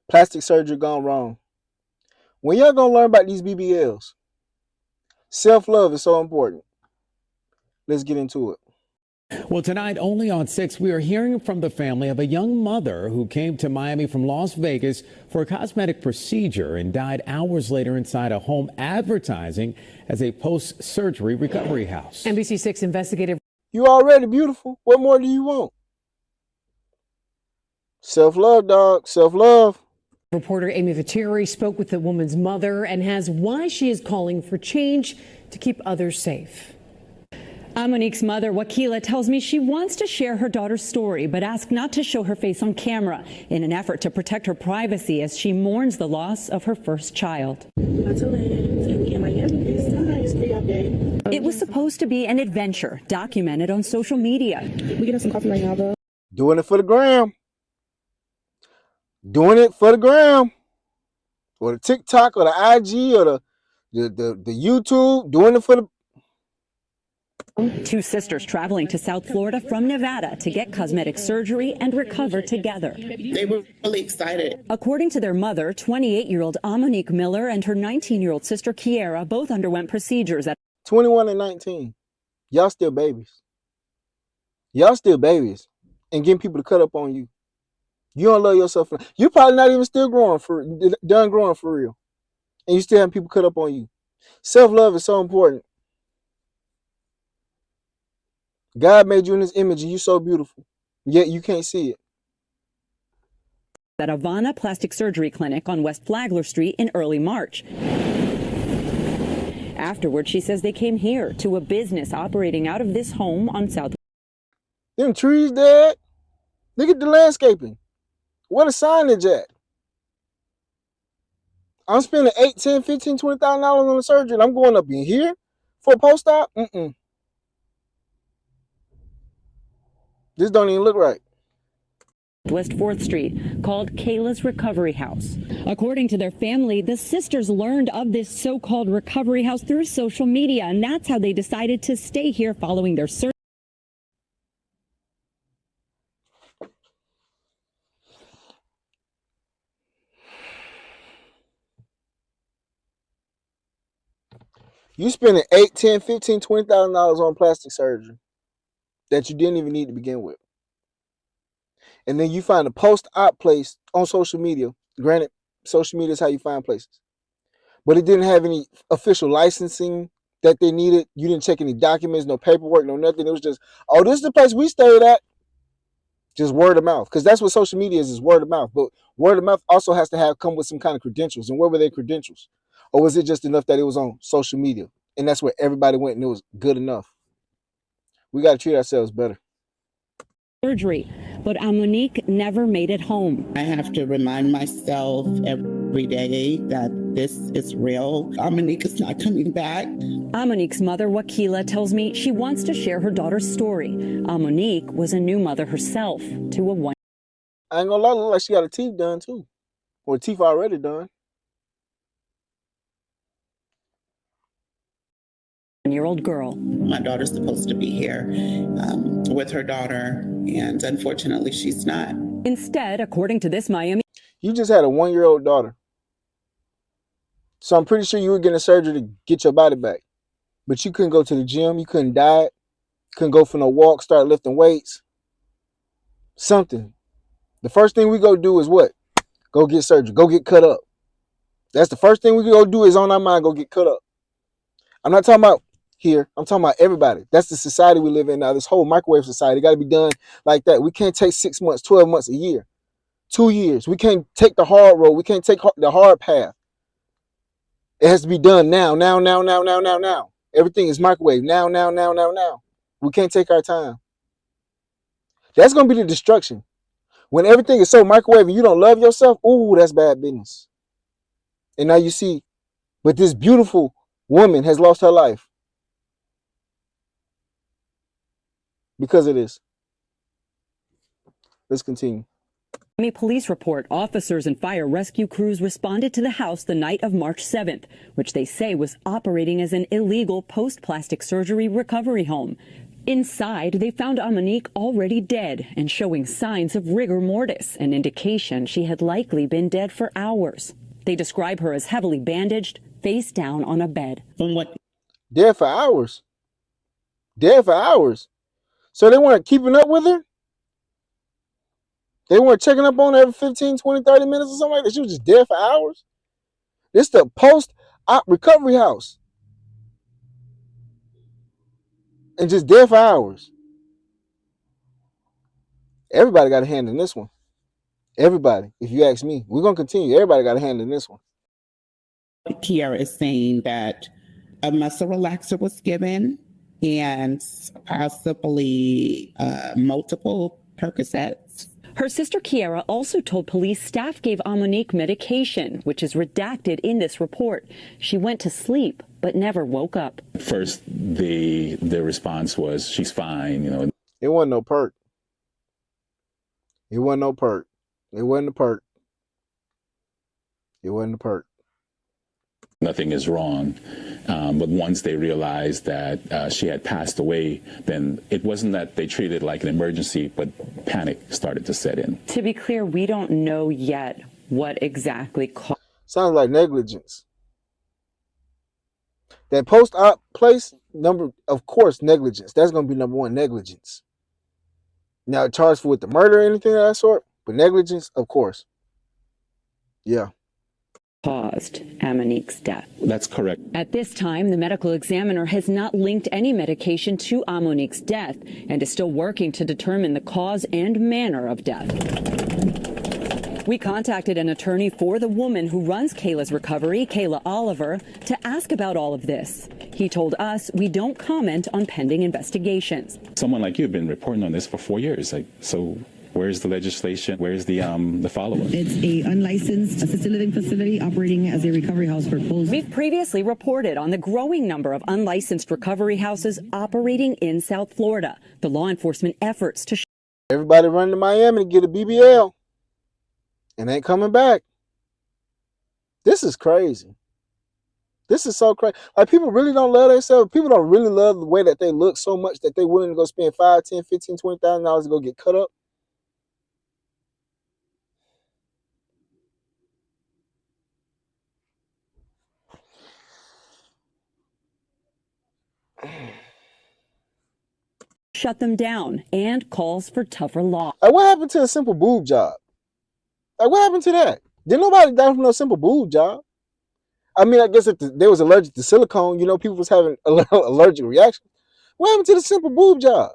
Plastic surgery gone wrong. When y'all gonna learn about these BBLs? Self-love is so important. Let's get into it. Well, tonight, only on 6, we are hearing from the family of a young mother who came to Miami from Las Vegas for a cosmetic procedure and died hours later inside a home advertising as a post-surgery recovery house. NBC6 investigative. You already beautiful. What more do you want? Self-love, dog. Self-love. Reporter Amy Viteri spoke with the woman's mother and has why she is calling for change to keep others safe. Monique's mother, Wakila, tells me she wants to share her daughter's story, but asked not to show her face on camera in an effort to protect her privacy as she mourns the loss of her first child. It was supposed to be an adventure documented on social media. We get us some coffee right now, though. Doing it for the gram. Doing it for the gram. Or the TikTok or the IG or the YouTube. Doing it for the... Two sisters traveling to South Florida from Nevada to get cosmetic surgery and recover together. They were really excited. According to their mother, 28-year-old Monique Miller and her 19-year-old sister Kiera both underwent procedures at 21 and 19. Y'all still babies. Y'all still babies. And getting people to cut up on you. You don't love yourself. You probably not even still done growing for real. And you still have people cut up on you. Self-love is so important. God made you in his image and you're so beautiful. Yet you can't see it. At Havana Plastic Surgery Clinic on West Flagler Street in early March. Afterward, she says they came here to a business operating out of this home on South. Them trees dead. Look at the landscaping. What a signage at. I'm spending $8, $10, $15, $20,000 on the surgery and I'm going up in here for a post-op? This don't even look right. West 4th Street, called Kayla's Recovery House. According to their family, the sisters learned of this so-called recovery house through social media, and that's how they decided to stay here following their surgery. You spending $8, $10, $15, $20,000 on plastic surgery that you didn't even need to begin with. And then you find a post-op place on social media. Granted, social media is how you find places. But it didn't have any official licensing that they needed. You didn't check any documents, no paperwork, no nothing. It was just, oh, this is the place we stayed at. Just word of mouth. Because that's what social media is word of mouth. But word of mouth also has to come with some kind of credentials. And where were their credentials? Or was it just enough that it was on social media? And that's where everybody went and it was good enough. We got to treat ourselves better. Surgery, but Monique never made it home. I have to remind myself every day that this is real. Monique is not coming back. Monique's mother, Wakila, tells me she wants to share her daughter's story. Monique was a new mother herself to a one. I ain't gonna lie, look like she got her teeth done too. Or teeth already done. Year-old girl. My daughter's supposed to be here with her daughter, and unfortunately she's not. Instead, according to this Miami. You just had a 1-year-old daughter. So I'm pretty sure you were getting a surgery to get your body back. But you couldn't go to the gym, you couldn't diet, couldn't go for no walk, start lifting weights. Something. The first thing we go do is what? Go get surgery, go get cut up. That's the first thing we go do is on our mind, go get cut up. I'm not talking about here. I'm talking about everybody. That's the society we live in now. This whole microwave society got to be done like that. We can't take 6 months, 12 months, a year, 2 years. We can't take the hard road. We can't take the hard path. It has to be done now. Everything is microwave. Now. We can't take our time. That's going to be the destruction. When everything is so microwave and you don't love yourself, ooh, that's bad business. And now you see, but this beautiful woman has lost her life because of this. Let's continue. Miami police report officers and fire rescue crews responded to the house the night of March 7th, which they say was operating as an illegal post-plastic surgery recovery home. Inside, they found Amonique already dead and showing signs of rigor mortis, an indication she had likely been dead for hours. They describe her as heavily bandaged, face down on a bed. From what Dead for hours. Dead for hours. So they weren't keeping up with her? They weren't checking up on her every 15, 20, 30 minutes or something like that? She was just dead for hours? This the post-op recovery house. And just dead for hours. Everybody got a hand in this one. Everybody, if you ask me. We're going to continue. Everybody got a hand in this one. Kiara is saying that a muscle relaxer was given and possibly multiple Percocets. Her sister Kiara also told police staff gave Amonique medication, which is redacted in this report. She went to sleep, but never woke up. First, their response was, she's fine, It wasn't no perk. It wasn't no perk. It wasn't a perk. It wasn't a perk. Nothing is wrong. But once they realized that she had passed away, then it wasn't that they treated it like an emergency, but panic started to set in. To be clear, we don't know yet what exactly caused. Sounds like negligence. That post-op place, of course, negligence. That's going to be number one, negligence. Now, charged for with the murder or anything of that sort, but negligence, of course. Yeah. Caused Amonique's death. That's correct. At this time, the medical examiner has not linked any medication to Amonique's death and is still working to determine the cause and manner of death. We contacted an attorney for the woman who runs Kayla's recovery, Kayla Oliver, to ask about all of this. He told us we don't comment on pending investigations. Someone like you have been reporting on this for 4 years. So where's the legislation? Where's the follow-up? It's a unlicensed assisted living facility operating as a recovery house for closed. We've previously reported on the growing number of unlicensed recovery houses operating in South Florida. The law enforcement efforts to Everybody running to Miami to get a BBL and ain't coming back. This is crazy. This is so crazy. Like, people really don't love themselves. People don't really love the way that they look so much that they're willing to go spend $5, $10, $15, $20,000 to go get cut up. shut them down and calls for tougher law. Like, what happened to a simple boob job? Like, what happened to that? Did nobody die from no simple boob job? I mean, I guess if they was allergic to silicone, people was having allergic reactions. What happened to the simple boob job?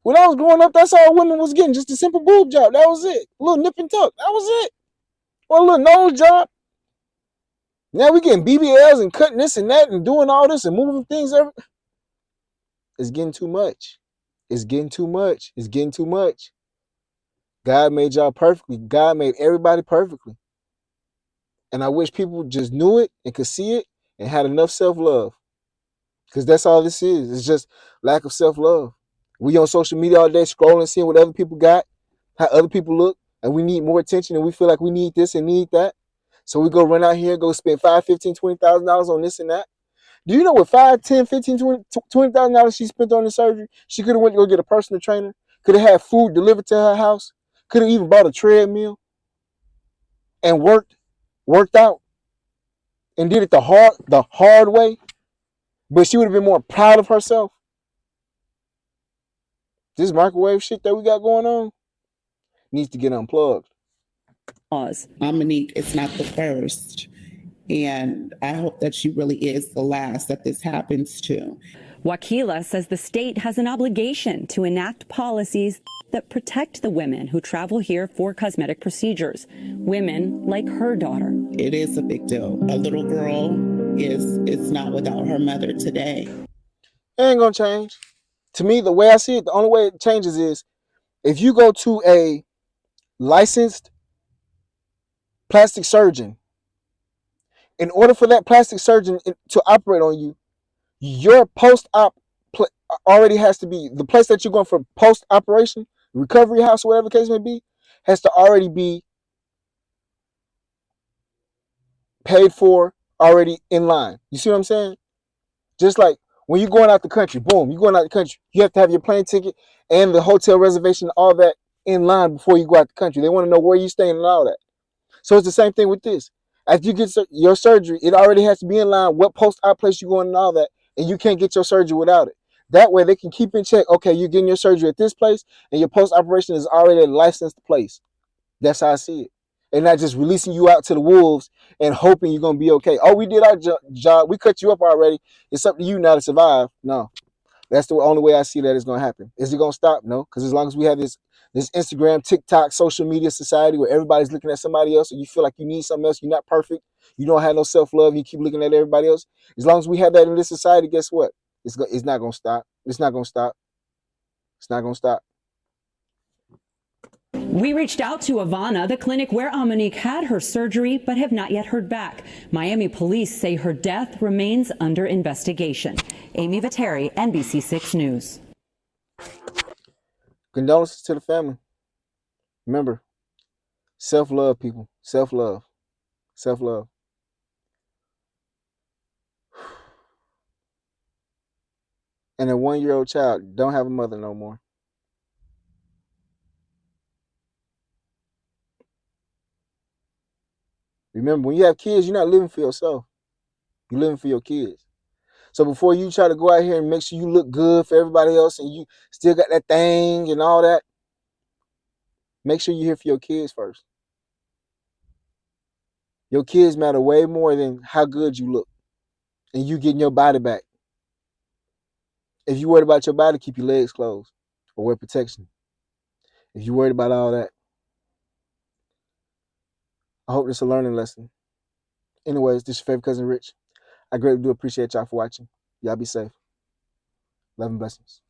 When I was growing up, that's all women was getting, just a simple boob job. That was it. A little nip and tuck. That was it. Or a little nose job. Now we getting BBLs and cutting this and that and doing all this and moving things. It's getting too much. It's getting too much. It's getting too much. God made y'all perfectly. God made everybody perfectly. And I wish people just knew it and could see it and had enough self-love. Because that's all this is. It's just lack of self-love. We on social media all day scrolling, seeing what other people got, how other people look, and we need more attention and we feel like we need this and need that. So we go run out here, go spend $5,000, $15,000, $20,000 on this and that. Do you know what $5,000, $10,000, $20,000 she spent on the surgery? She could have went to go get a personal trainer, could have had food delivered to her house, could have even bought a treadmill and worked out and did it the hard way. But she would have been more proud of herself. This microwave shit that we got going on needs to get unplugged. Monique is not the first. And I hope that she really is the last that this happens to. Wakila says the state has an obligation to enact policies that protect the women who travel here for cosmetic procedures. Women like her daughter. It is a big deal. A little girl is not without her mother today. It ain't gonna change. To me, the way I see it, the only way it changes is if you go to a licensed plastic surgeon, in order for that plastic surgeon to operate on you, your post-op already has to be, the place that you're going for post-operation, recovery house, whatever the case may be, has to already be paid for, already in line. You see what I'm saying? Just like When you're going out the country, boom, you're going out the country. You have to have your plane ticket and the hotel reservation, all that in line before you go out the country. They want to know where you're staying and all that. So it's the same thing with this. After you get your surgery, it already has to be in line what post-op place you're going and all that, and you can't get your surgery without it. That way they can keep in check, okay, you're getting your surgery at this place, and your post-operation is already a licensed place. That's how I see it. And not just releasing you out to the wolves and hoping you're going to be okay. Oh, we did our job. We cut you up already. It's up to you now to survive. No. That's the only way I see that is going to happen. Is it going to stop? No. Because as long as we have this Instagram, TikTok, social media society where everybody's looking at somebody else and you feel like you need something else, you're not perfect, you don't have no self-love, you keep looking at everybody else. As long as we have that in this society, guess what? It's not going to stop. It's not going to stop. It's not going to stop. We reached out to Ivana, the clinic where Amanique had her surgery, but have not yet heard back. Miami police say her death remains under investigation. Amy Viteri, NBC6 News. Condolences to the family. Remember, self-love, people. Self-love. Self-love. And a 1-year-old child don't have a mother no more. Remember, when you have kids, you're not living for yourself. You're living for your kids. So before you try to go out here and make sure you look good for everybody else and you still got that thing and all that, make sure you're here for your kids first. Your kids matter way more than how good you look and you getting your body back. If you worried about your body, keep your legs closed or wear protection. If you're worried about all that, I hope this is a learning lesson. Anyways, this is your favorite cousin Rich. I greatly do appreciate y'all for watching. Y'all be safe. Love and blessings.